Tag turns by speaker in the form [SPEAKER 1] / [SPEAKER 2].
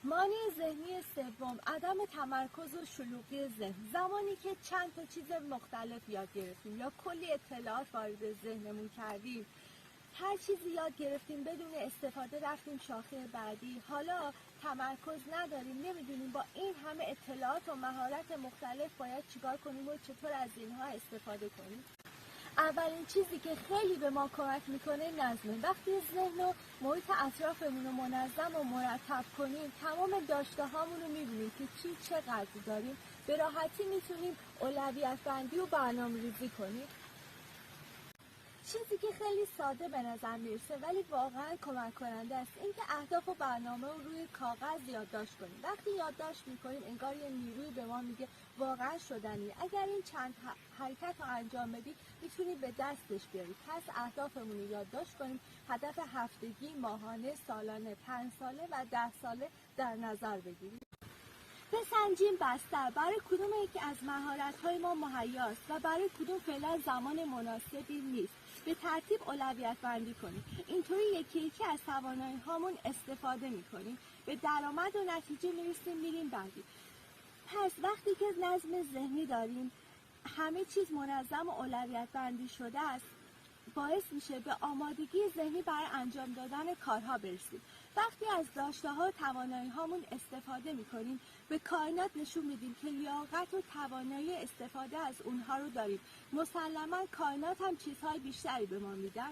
[SPEAKER 1] مانع ذهنی سوم، عدم تمرکز و شلوغی ذهن. زمانی که چند تا چیز مختلف یاد گرفتیم یا کلی اطلاعات وارد ذهنمون کردیم، هر چیزی یاد گرفتیم بدون استفاده رفتیم شاخه بعدی، حالا تمرکز نداریم، نمیدونیم با این همه اطلاعات و مهارت مختلف باید چیکار کنیم و چطور از اینها استفاده کنیم. اولین چیزی که خیلی به ما کمک میکنه نظمه. وقتی ذهن و محیط اطرافمون رو منظم و مرتب کنیم، تمام داشته هامون رو میبینیم که چی چقدر داریم، به راحتی میتونیم اولویت بندی و برنامه‌ریزی کنیم. چیزی که خیلی ساده به نظر میرسه ولی واقعا کمک کننده است اینکه اهداف و برنامه رو روی کاغذ یادداشت کنیم. وقتی یادداشت میکنیم انگار یه نیروی به ما میگه واقعا شدنیه. اگر این چند حرکت رو انجام بدید میتونید به دستش بیارید. پس اهدافمون رو یادداشت کنیم، هدف هفتگی، ماهانه، سالانه، 5 ساله و 10 ساله در نظر بگیریم. بسنجیم بستر برای کدوم یکی از مهارت‌های ما مهیاست و برای کدوم فعلا زمان مناسبی نیست. به ترتیب اولویت بندی کنیم. اینطوری یکی یکی از توانایی هامون استفاده می‌کنیم. به درآمد و نتیجه می‌رسیم، میریم بعدی. پس وقتی که نظم ذهنی داریم، همه چیز منظم و اولویت بندی شده است، باعث میشه به آمادگی ذهنی برای انجام دادن کارها برسیم. وقتی از داشته‌ها و توانایی‌هامون استفاده می‌کنیم، به کائنات نشون میدیم که لیاقت و توانایی استفاده از اونها رو داریم. مسلماً کائنات هم چیزهای بیشتری به ما میدن.